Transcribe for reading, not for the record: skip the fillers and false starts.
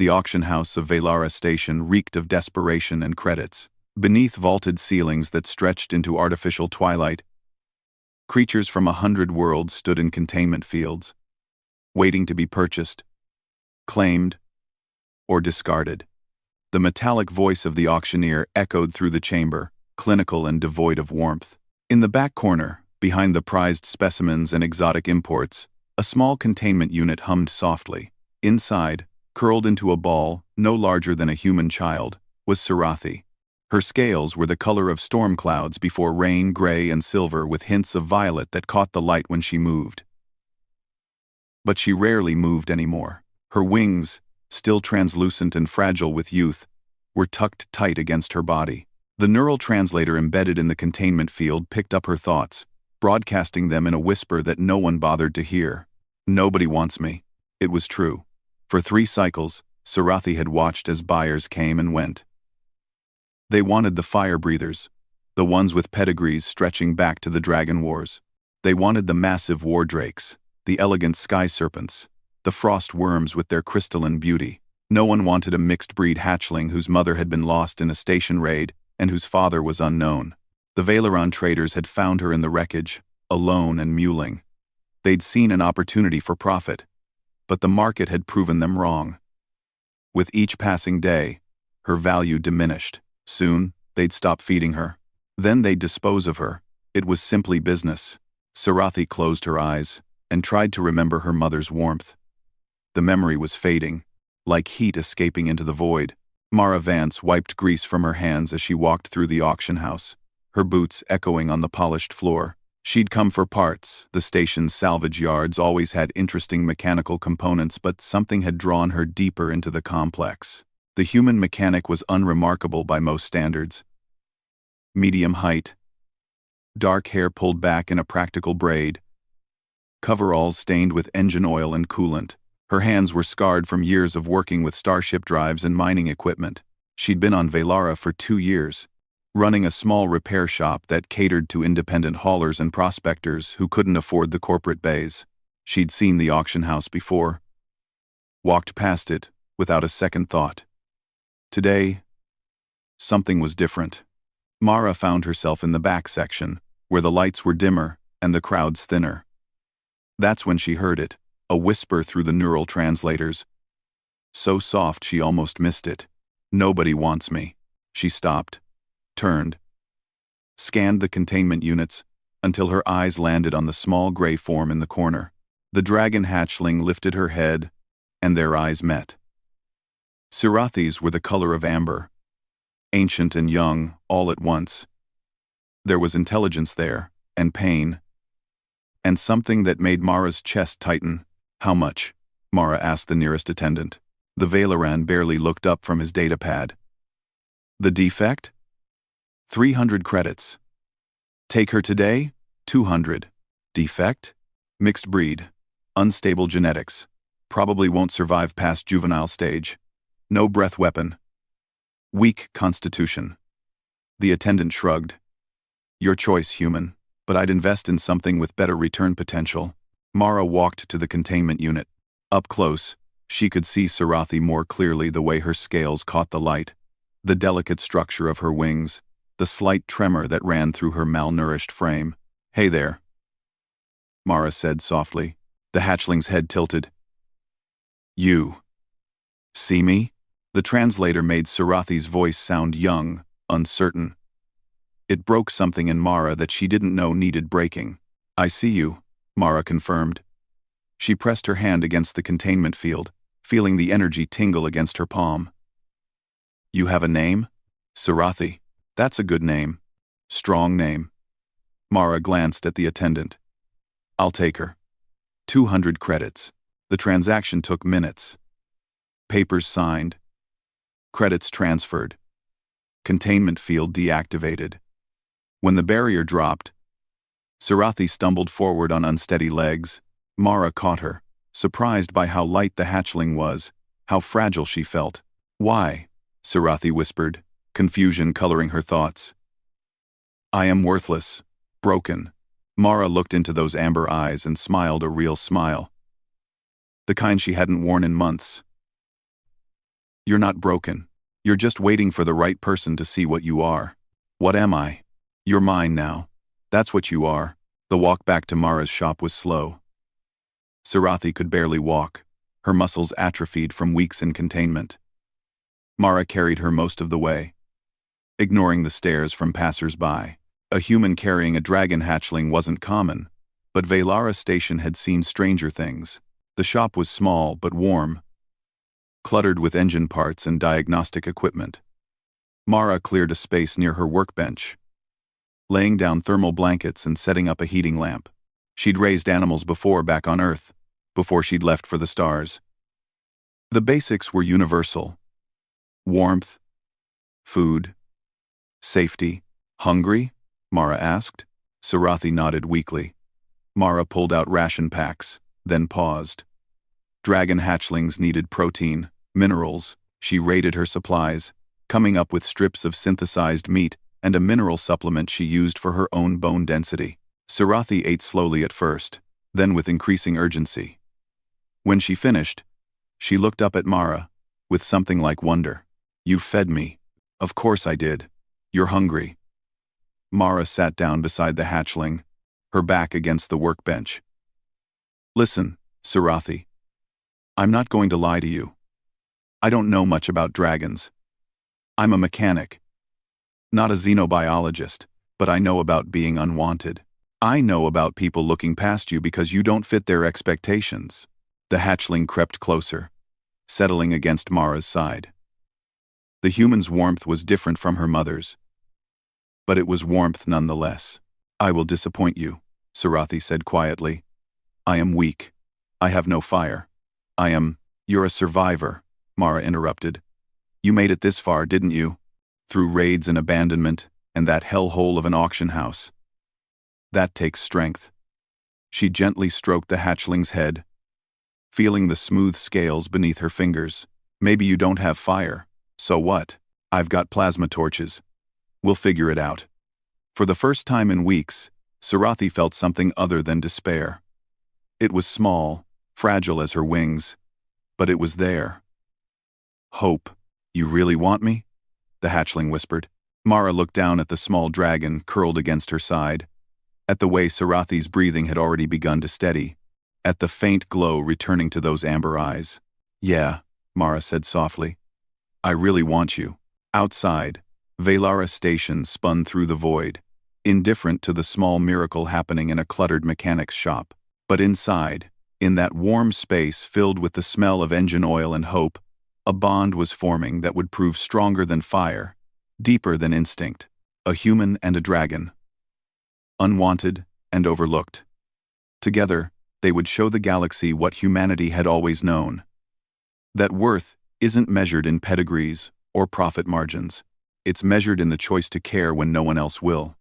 The auction house of Velara Station reeked of desperation and credits. Beneath vaulted ceilings that stretched into artificial twilight, creatures from 100 worlds stood in containment fields, waiting to be purchased, claimed, or discarded. The metallic voice of the auctioneer echoed through the chamber, clinical and devoid of warmth. In the back corner, behind the prized specimens and exotic imports, a small containment unit hummed softly. Inside, curled into a ball no larger than a human child, was Sarathi. Her scales were the color of storm clouds before rain, gray and silver with hints of violet that caught the light when she moved. But she rarely moved anymore. Her wings, still translucent and fragile with youth, were tucked tight against her body. The neural translator embedded in the containment field picked up her thoughts, broadcasting them in a whisper that no one bothered to hear. Nobody wants me. It was true. For 3 cycles, Sarathi had watched as buyers came and went. They wanted the fire breathers, the ones with pedigrees stretching back to the dragon wars. They wanted the massive war drakes, the elegant sky serpents, the frost worms with their crystalline beauty. No one wanted a mixed-breed hatchling whose mother had been lost in a station raid and whose father was unknown. The Valeron traders had found her in the wreckage, alone and mewling. They'd seen an opportunity for profit, but the market had proven them wrong. With each passing day, her value diminished. Soon, they'd stop feeding her. Then they'd dispose of her. It was simply business. Sarathi closed her eyes and tried to remember her mother's warmth. The memory was fading, like heat escaping into the void. Mara Vance wiped grease from her hands as she walked through the auction house, her boots echoing on the polished floor. She'd come for parts. The station's salvage yards always had interesting mechanical components, but something had drawn her deeper into the complex. The human mechanic was unremarkable by most standards. Medium height, dark hair pulled back in a practical braid, coveralls stained with engine oil and coolant. Her hands were scarred from years of working with starship drives and mining equipment. She'd been on Velara for 2 years, running a small repair shop that catered to independent haulers and prospectors who couldn't afford the corporate bays. She'd seen the auction house before, walked past it without a second thought. Today, something was different. Mara found herself in the back section, where the lights were dimmer and the crowds thinner. That's when she heard it, a whisper through the neural translators. So soft she almost missed it. Nobody wants me. She stopped, turned, scanned the containment units until her eyes landed on the small gray form in the corner. The dragon hatchling lifted her head, and their eyes met. Sarathi's were the color of amber, ancient and young, all at once. There was intelligence there, and pain, and something that made Mara's chest tighten. How much? Mara asked the nearest attendant. The Valeran barely looked up from his datapad. The defect? 300 credits. Take her today? 200. Defect? Mixed breed. Unstable genetics. Probably won't survive past juvenile stage. No breath weapon. Weak constitution. The attendant shrugged. Your choice, human, but I'd invest in something with better return potential. Mara walked to the containment unit. Up close, she could see Sarathi more clearly the way her scales caught the light, the delicate structure of her wings, the slight tremor that ran through her malnourished frame. Hey there, Mara said softly. The hatchling's head tilted. You see me? The translator made Sarathi's voice sound young, uncertain. It broke something in Mara that she didn't know needed breaking. I see you, Mara confirmed. She pressed her hand against the containment field, feeling the energy tingle against her palm. You have a name? Sarathi. That's a good name. Strong name. Mara glanced at the attendant. I'll take her. 200 credits. The transaction took minutes. Papers signed. Credits transferred. Containment field deactivated. When the barrier dropped, Sarathi stumbled forward on unsteady legs. Mara caught her, surprised by how light the hatchling was, how fragile she felt. Why? Sarathi whispered, confusion coloring her thoughts. I am worthless, broken. Mara looked into those amber eyes and smiled a real smile. The kind she hadn't worn in months. You're not broken. You're just waiting for the right person to see what you are. What am I? You're mine now. That's what you are. The walk back to Mara's shop was slow. Sarathi could barely walk, her muscles atrophied from weeks in containment. Mara carried her most of the way, ignoring the stares from passers-by. A human carrying a dragon hatchling wasn't common, but Velara Station had seen stranger things. The shop was small but warm, cluttered with engine parts and diagnostic equipment. Mara cleared a space near her workbench, laying down thermal blankets and setting up a heating lamp. She'd raised animals before back on Earth, before she'd left for the stars. The basics were universal. Warmth, food, safety. Hungry? Mara asked. Sarathi nodded weakly. Mara pulled out ration packs, then paused. Dragon hatchlings needed protein, minerals. She raided her supplies, coming up with strips of synthesized meat and a mineral supplement she used for her own bone density. Sarathi ate slowly at first, then with increasing urgency. When she finished, she looked up at Mara, with something like wonder. You fed me. Of course I did. You're hungry. Mara sat down beside the hatchling, her back against the workbench. Listen, Sarathi. I'm not going to lie to you. I don't know much about dragons. I'm a mechanic. Not a xenobiologist, but I know about being unwanted. I know about people looking past you because you don't fit their expectations. The hatchling crept closer, settling against Mara's side. The human's warmth was different from her mother's, but it was warmth nonetheless. I will disappoint you, Sarathi said quietly. I am weak. I have no fire. You're a survivor, Mara interrupted. You made it this far, didn't you? Through raids and abandonment, and that hellhole of an auction house. That takes strength. She gently stroked the hatchling's head, feeling the smooth scales beneath her fingers. Maybe you don't have fire. So what? I've got plasma torches. We'll figure it out. For the first time in weeks, Sarathi felt something other than despair. It was small, fragile as her wings, but it was there. Hope. You really want me? The hatchling whispered. Mara looked down at the small dragon curled against her side, at the way Sarathi's breathing had already begun to steady, at the faint glow returning to those amber eyes. Yeah, Mara said softly. I really want you. Outside, Velara Station spun through the void, indifferent to the small miracle happening in a cluttered mechanic's shop. But inside, in that warm space filled with the smell of engine oil and hope, a bond was forming that would prove stronger than fire, deeper than instinct. A human and a dragon. Unwanted and overlooked. Together, they would show the galaxy what humanity had always known. That worth isn't measured in pedigrees or profit margins. It's measured in the choice to care when no one else will.